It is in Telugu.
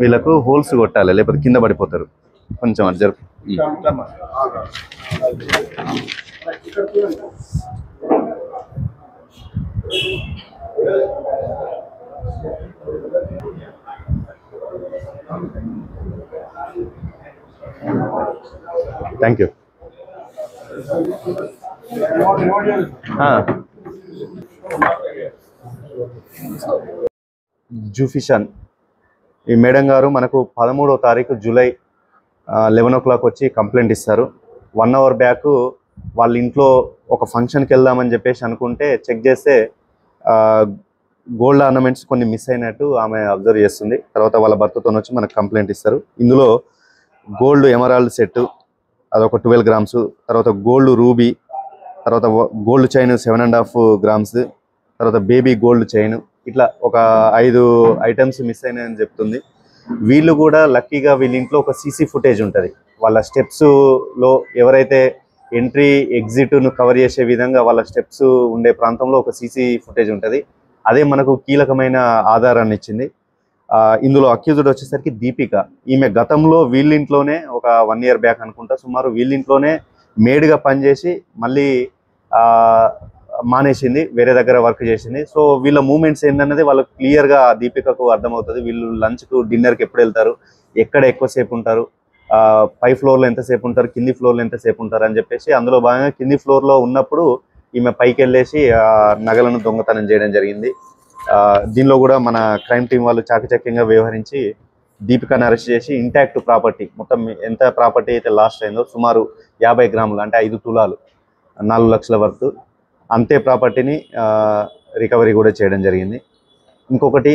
వీళ్ళకు హోల్స్ కొట్టాలి, లేకపోతే కింద పడిపోతారు. కొంచెం అది జరుపు. Thank you. జూఫిషన్ ఈ మేడం గారు మనకు 13వ తారీఖు జూలై 11 o'clock వచ్చి కంప్లైంట్ ఇస్తారు. 1 hour బ్యాక్ వాళ్ళ ఇంట్లో ఒక ఫంక్షన్కి వెళ్దామని చెప్పేసి అనుకుంటే చెక్ చేస్తే గోల్డ్ ఆర్నమెంట్స్ కొన్ని మిస్ అయినట్టు ఆమె అబ్జర్వ్ చేస్తుంది. తర్వాత వాళ్ళ భర్తతో వచ్చి మనకు కంప్లైంట్ ఇస్తారు. ఇందులో గోల్డ్ ఎమరాల్డ్ సెట్ అదొక 12 grams, తర్వాత గోల్డ్ రూబీ, తర్వాత గోల్డ్ చైన్ 7.5 grams, తర్వాత బేబీ గోల్డ్ చైన్, ఇట్లా ఒక 5 items మిస్ అయినాయని చెప్తుంది. వీళ్ళు కూడా లక్కీగా వీళ్ళ ఇంట్లో ఒక సీసీ ఫుటేజ్ ఉంటుంది. వాళ్ళ స్టెప్స్లో ఎవరైతే ఎంట్రీ ఎగ్జిట్ను కవర్ చేసే విధంగా వాళ్ళ స్టెప్స్ ఉండే ప్రాంతంలో ఒక సీసీ ఫుటేజ్ ఉంటుంది. అదే మనకు కీలకమైన ఆధారాన్ని ఇచ్చింది. ఇందులో అక్యూజ్డ్ వచ్చేసరికి దీపిక. ఈమె గతంలో వీళ్ళింట్లోనే ఒక 1 year బ్యాక్ అనుకుంటా సుమారు వీళ్ళింట్లోనే మేడ్గా పనిచేసి మళ్ళీ మానేసింది, వేరే దగ్గర వర్క్ చేసింది. సో వీళ్ళ మూమెంట్స్ ఏంటన్నది వాళ్ళకి క్లియర్గా దీపికకు అర్థమవుతుంది. వీళ్ళు లంచ్కు డిన్నర్కి ఎప్పుడు వెళ్తారు, ఎక్కడ ఎక్కువసేపు ఉంటారు, పై ఫ్లోర్లో ఎంతసేపు ఉంటారు, కింది ఫ్లోర్లో ఎంతసేపు ఉంటారు అని చెప్పేసి అందులో భాగంగా కింది ఫ్లోర్లో ఉన్నప్పుడు ఈమె పైకి వెళ్ళేసి నగలను దొంగతనం చేయడం జరిగింది. దీనిలో కూడా మన క్రైమ్ టీం వాళ్ళు చాకచక్యంగా వ్యవహరించి దీపికను అరెస్ట్ చేసి ఇంటాక్ట్ ప్రాపర్టీ మొత్తం ఎంత ప్రాపర్టీ అయితే లాస్ట్ అయిందో సుమారు 50 grams అంటే 5 తులాలు 4 లక్షల వర్త్ అంతే ప్రాపర్టీని రికవరీ కూడా చేయడం జరిగింది. ఇంకొకటి